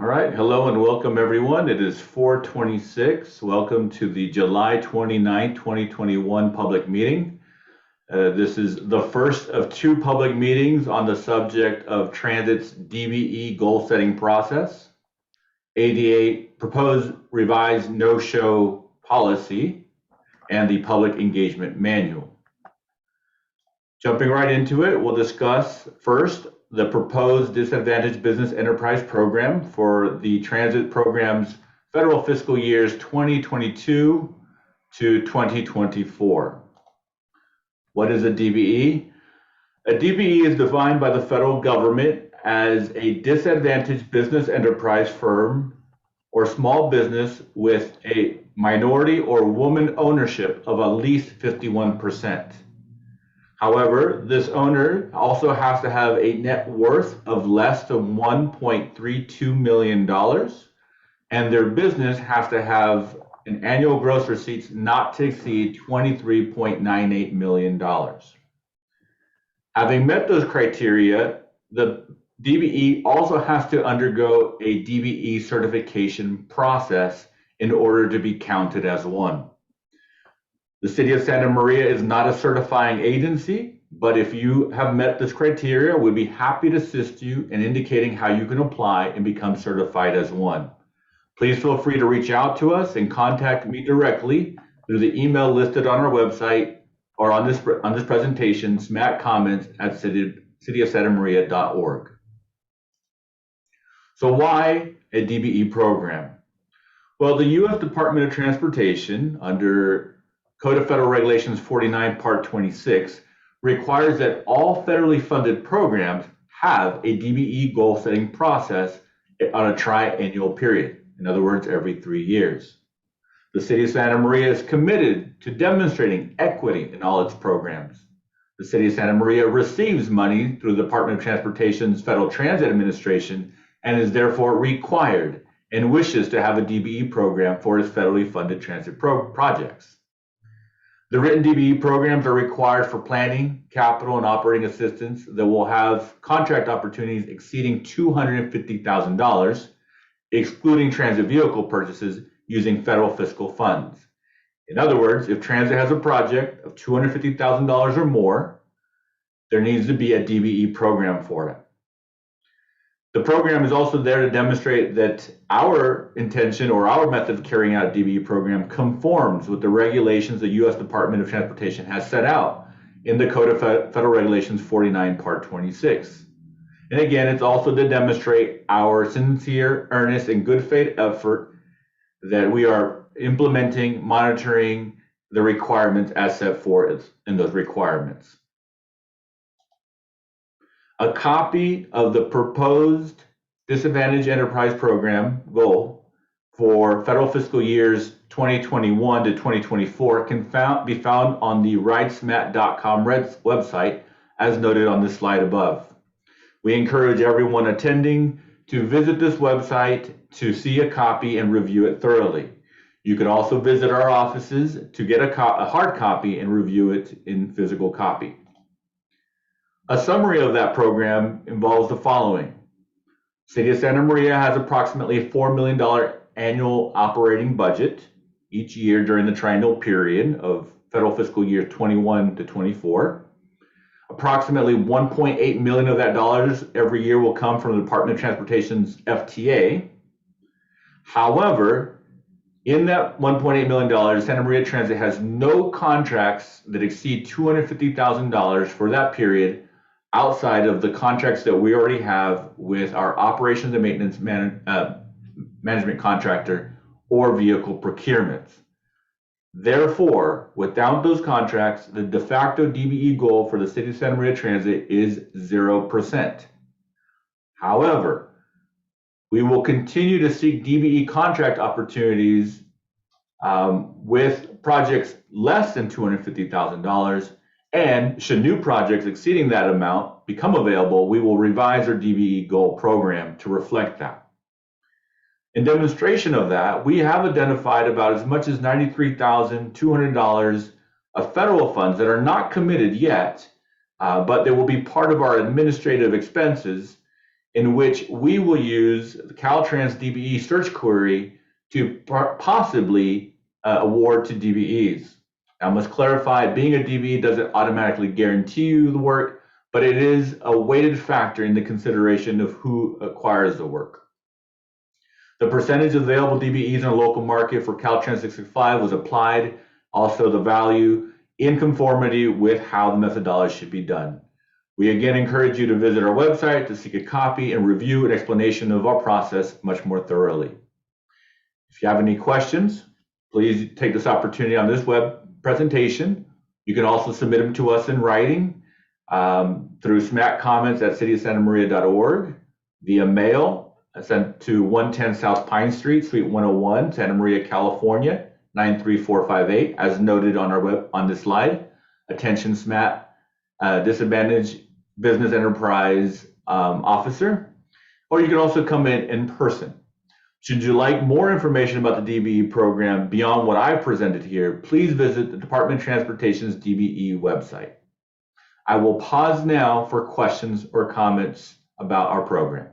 All right, hello and welcome everyone. It is 4:26. Welcome to the July 29th, 2021 public meeting. This is the first of two public meetings on the subject of Transit's DBE goal setting process, ADA proposed revised no-show policy, and the public engagement manual. Jumping right into it, we'll discuss first the proposed disadvantaged business enterprise program for the transit program's federal fiscal years 2022 to 2024. What is a DBE? A DBE is defined by the federal government as a disadvantaged business enterprise firm or small business with a minority or woman ownership of at least 51%. However, this owner also has to have a net worth of less than $1.32 million, and their business has to have an annual gross receipts not to exceed $23.98 million. Having met those criteria, the DBE also has to undergo a DBE certification process in order to be counted as one. The City of Santa Maria is not a certifying agency, but if you have met this criteria, we'd be happy to assist you in indicating how you can apply and become certified as one. Please feel free to reach out to us and contact me directly through the email listed on our website or on this presentation, smackcomments@cityofsantamaria.org. So why a DBE program? Well, the U.S. Department of Transportation, under Code of Federal Regulations 49, Part 26, requires that all federally funded programs have a DBE goal-setting process on a tri-annual period. In other words, every 3 years. The City of Santa Maria is committed to demonstrating equity in all its programs. The City of Santa Maria receives money through the Department of Transportation's Federal Transit Administration and is therefore required and wishes to have a DBE program for its federally funded transit projects. The written DBE programs are required for planning, capital, and operating assistance that will have contract opportunities exceeding $250,000, excluding transit vehicle purchases using federal fiscal funds. In other words, if transit has a project of $250,000 or more, there needs to be a DBE program for it. The program is also there to demonstrate that our intention or our method of carrying out a DBE program conforms with the regulations the U.S. Department of Transportation has set out in the Code of Federal Regulations 49, Part 26. And again, it's also to demonstrate our sincere, earnest, and good faith effort that we are implementing, monitoring the requirements as set forth in those requirements. A copy of the proposed disadvantaged enterprise program goal for federal fiscal years 2021 to 2024 can be found on the rightsmat.com website, as noted on this slide above. We encourage everyone attending to visit this website to see a copy and review it thoroughly. You can also visit our offices to get a hard copy and review it in physical copy. A summary of that program involves the following. City of Santa Maria has approximately a $4 million annual operating budget each year during the triennial period of federal fiscal year 21 to 24. Approximately $1.8 million of that dollars every year will come from the Department of Transportation's FTA. However, in that $1.8 million, Santa Maria Transit has no contracts that exceed $250,000 for that period outside of the contracts that we already have with our operations and maintenance management contractor or vehicle procurements. Therefore, without those contracts, the de facto DBE goal for the City of Santa Maria Transit is 0%. However, we will continue to seek DBE contract opportunities with projects less than $250,000, and should new projects exceeding that amount become available, we will revise our DBE goal program to reflect that. In demonstration of that, we have identified about as much as $93,200 of federal funds that are not committed yet, but they will be part of our administrative expenses in which we will use the Caltrans DBE search query to possibly award to DBEs. Now, I must clarify, being a DBE doesn't automatically guarantee you the work, but it is a weighted factor in the consideration of who acquires the work. The percentage of available DBEs in a local market for Caltrans 665 was applied, also the value in conformity with how the methodology should be done. We again encourage you to visit our website to seek a copy and review an explanation of our process much more thoroughly. If you have any questions, please take this opportunity on this web presentation. You can also submit them to us in writing through smackcomments@cityofsantamaria.org, via mail sent to 110 South Pine Street, Suite 101, Santa Maria, California, 93458, as noted on on this slide. Attention SMAT, Disadvantaged Business Enterprise Officer, or you can also come in person. Should you like more information about the DBE program beyond what I've presented here, please visit the Department of Transportation's DBE website. I will pause now for questions or comments about our program.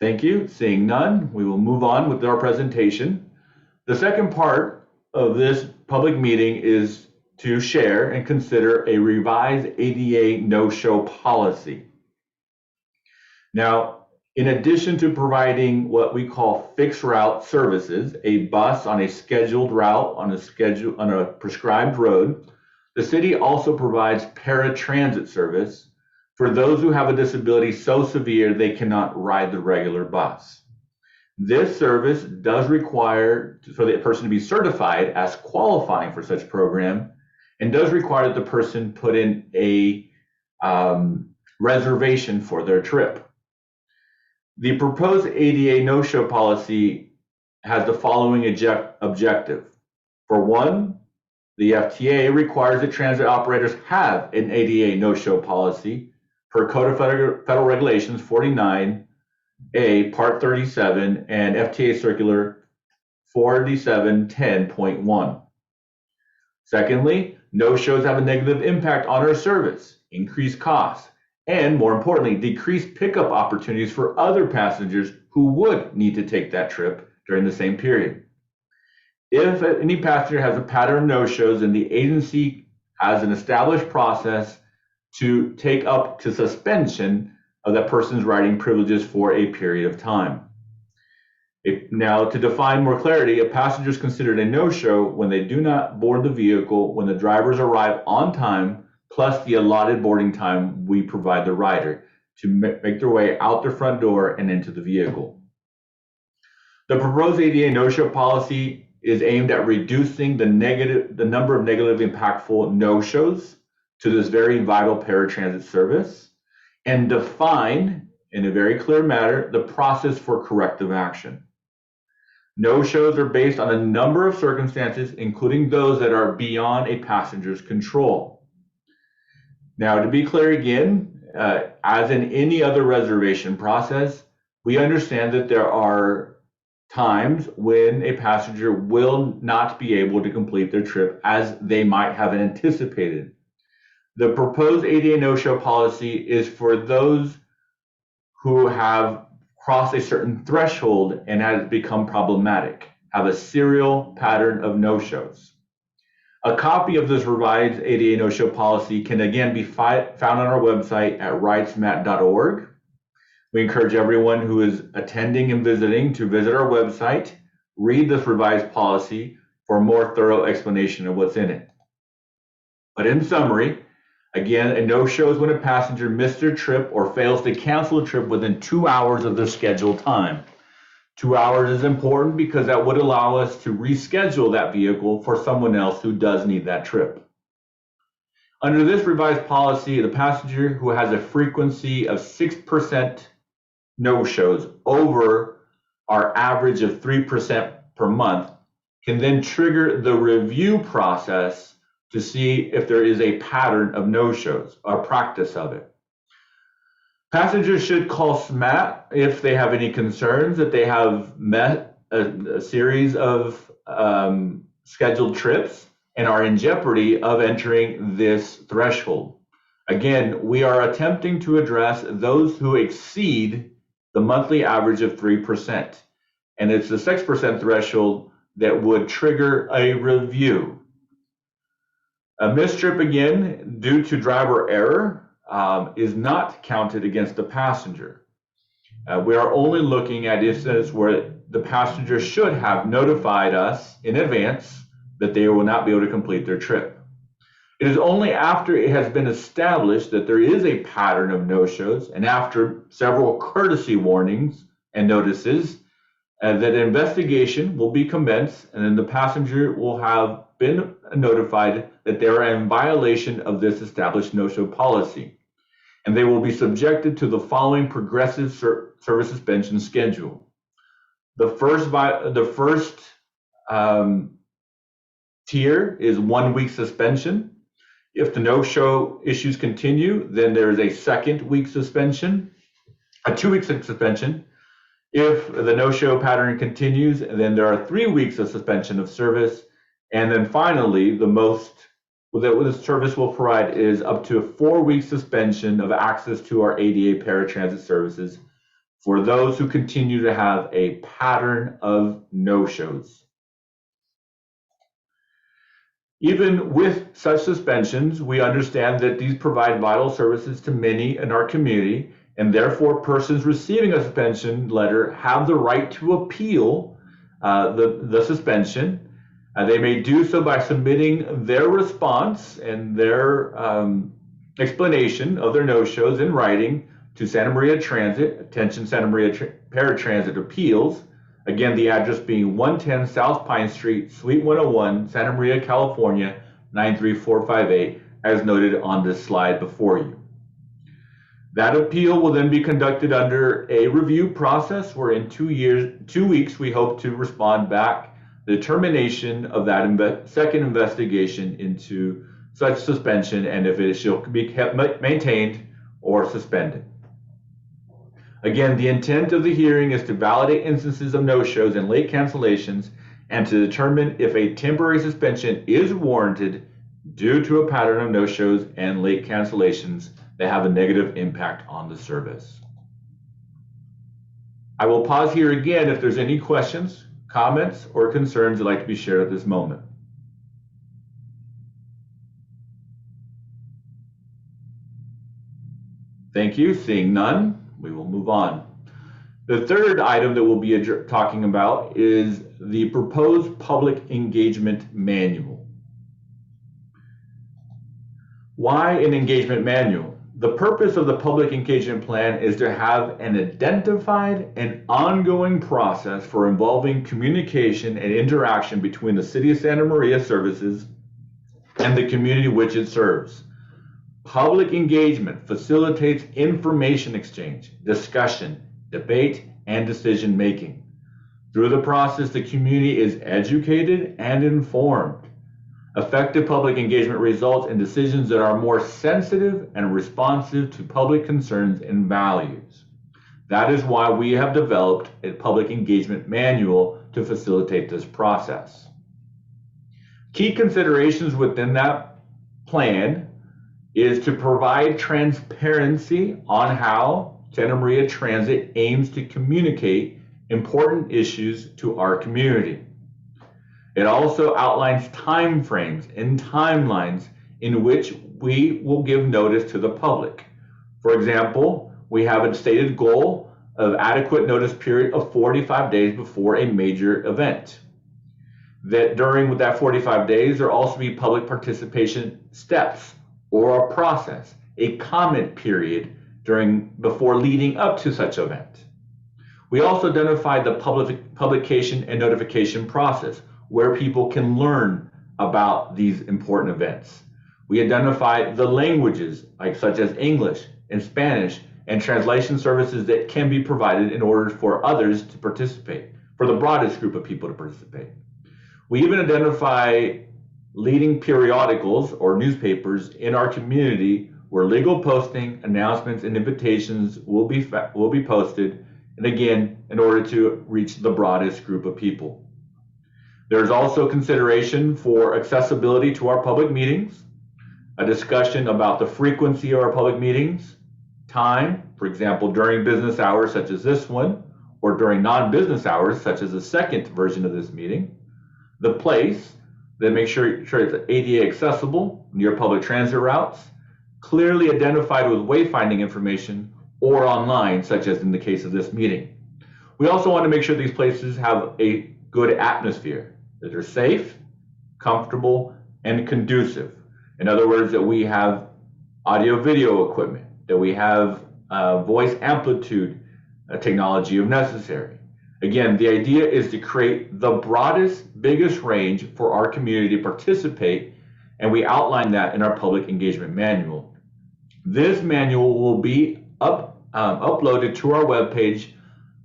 Thank you. Seeing none, we will move on with our presentation. The second part of this public meeting is to share and consider a revised ADA no-show policy. Now, in addition to providing what we call fixed route services, a bus on a scheduled route on a prescribed road, the city also provides paratransit service for those who have a disability so severe they cannot ride the regular bus. This service does require for the person to be certified as qualifying for such program, and does require that the person put in a reservation for their trip. The proposed ADA no-show policy has the following objective. For one, the FTA requires that transit operators have an ADA no-show policy per Code of Federal Regulations 49A, Part 37, and FTA Circular 4710.1. Secondly, no-shows have a negative impact on our service, increased costs, and more importantly, decreased pickup opportunities for other passengers who would need to take that trip during the same period. If any passenger has a pattern of no-shows, then the agency has an established process to take up to suspension of that person's riding privileges for a period of time. Now, to define more clarity, a passenger is considered a no-show when they do not board the vehicle when the drivers arrive on time, plus the allotted boarding time we provide the rider to make their way out their front door and into the vehicle. The proposed ADA no-show policy is aimed at reducing the number of negatively impactful no-shows to this very vital paratransit service, and define in a very clear manner the process for corrective action. No-shows are based on a number of circumstances, including those that are beyond a passenger's control. Now, to be clear again, as in any other reservation process, we understand that there are times when a passenger will not be able to complete their trip as they might have anticipated. The proposed ADA no-show policy is for those who have crossed a certain threshold and has become problematic, have a serial pattern of no-shows. A copy of this revised ADA no-show policy can again be found on our website at rightsmat.org. We encourage everyone who is attending and visiting to visit our website, read this revised policy for a more thorough explanation of what's in it. But in summary, again, a no-show is when a passenger missed their trip or fails to cancel a trip within 2 hours of their scheduled time. 2 hours is important because that would allow us to reschedule that vehicle for someone else who does need that trip. Under this revised policy, the passenger who has a frequency of 6% no-shows over our average of 3% per month can then trigger the review process to see if there is a pattern of no-shows, or practice of it. Passengers should call SMAT if they have any concerns that they have met a series of scheduled trips and are in jeopardy of entering this threshold. Again, we are attempting to address those who exceed the monthly average of 3%, and it's the 6% threshold that would trigger a review. A mistrip, again, due to driver error, is not counted against the passenger. We are only looking at instances where the passenger should have notified us in advance that they will not be able to complete their trip. It is only after it has been established that there is a pattern of no-shows and after several courtesy warnings and notices that an investigation will be commenced, and then the passenger will have been notified that they are in violation of this established no-show policy, and they will be subjected to the following progressive service suspension schedule. The first tier is 1 week suspension. If the no-show issues continue, then there is a second week suspension, a 2 week suspension. If the no-show pattern continues, then there are 3 weeks of suspension of service. And then finally, the most that the service will provide is up to a 4 week suspension of access to our ADA paratransit services for those who continue to have a pattern of no-shows. Even with such suspensions, we understand that these provide vital services to many in our community, and therefore persons receiving a suspension letter have the right to appeal the suspension. They may do so by submitting their response and their explanation of their no-shows in writing to Santa Maria Transit, attention Santa Maria Paratransit Appeals. Again, the address being 110 South Pine Street, Suite 101, Santa Maria, California, 93458, as noted on this slide before you. That appeal will then be conducted under a review process where in 2 weeks we hope to respond back the determination of that second investigation into such suspension and if it shall be kept maintained or suspended. Again, the intent of the hearing is to validate instances of no-shows and late cancellations and to determine if a temporary suspension is warranted due to a pattern of no-shows and late cancellations that have a negative impact on the service. I will pause here again if there's any questions, comments, or concerns that like to be shared at this moment. Thank you. Seeing none, we will move on. The third item that we'll be talking about is the proposed public engagement manual. Why an engagement manual? The purpose of the public engagement plan is to have an identified and ongoing process for involving communication and interaction between the City of Santa Maria services and the community which it serves. Public engagement facilitates information exchange, discussion, debate, and decision making. Through the process, the community is educated and informed. Effective public engagement results in decisions that are more sensitive and responsive to public concerns and values. That is why we have developed a public engagement manual to facilitate this process. Key considerations within that plan is to provide transparency on how Santa Maria Transit aims to communicate important issues to our community. It also outlines time frames and timelines in which we will give notice to the public. For example, we have a stated goal of adequate notice period of 45 days before a major event. That during that 45 days, there will also be public participation steps or a process, a comment period before leading up to such event. We also identified the publication and notification process where people can learn about these important events. We identified the languages such as English and Spanish and translation services that can be provided in order for others to participate, for the broadest group of people to participate. We even identify leading periodicals or newspapers in our community where legal posting, announcements, and invitations will be posted, and again, in order to reach the broadest group of people. There's also consideration for accessibility to our public meetings, a discussion about the frequency of our public meetings, time, for example, during business hours such as this one, or during non-business hours such as the second version of this meeting, the place, then make sure it's ADA accessible near public transit routes, clearly identified with wayfinding information, or online, such as in the case of this meeting. We also want to make sure these places have a good atmosphere, that they're safe, comfortable, and conducive. In other words, that we have audio-video equipment, that we have voice amplitude technology if necessary. Again, the idea is to create the broadest, biggest range for our community to participate, and we outline that in our public engagement manual. This manual will be uploaded to our webpage,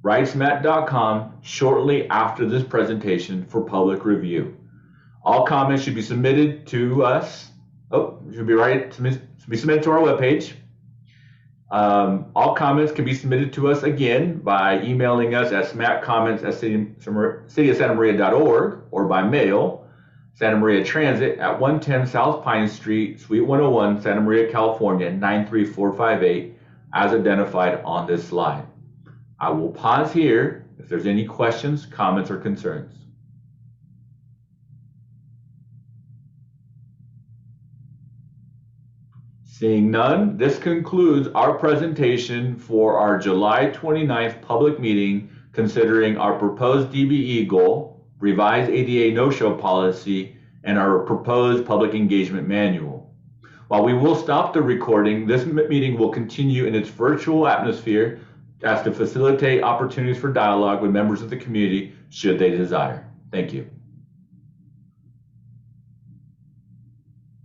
rightsmat.com, shortly after this presentation for public review. All comments should be submitted to us. Should be submitted to our webpage. All comments can be submitted to us again by emailing us at smatcomments@cityofsantamaria.org or by mail, Santa Maria Transit at 110 South Pine Street, Suite 101, Santa Maria, California, 93458, as identified on this slide. I will pause here if there's any questions, comments, or concerns. Seeing none, this concludes our presentation for our July 29th public meeting considering our proposed DBE goal, revised ADA no-show policy, and our proposed public engagement manual. While we will stop the recording, this meeting will continue in its virtual atmosphere as to facilitate opportunities for dialogue with members of the community should they desire. Thank you.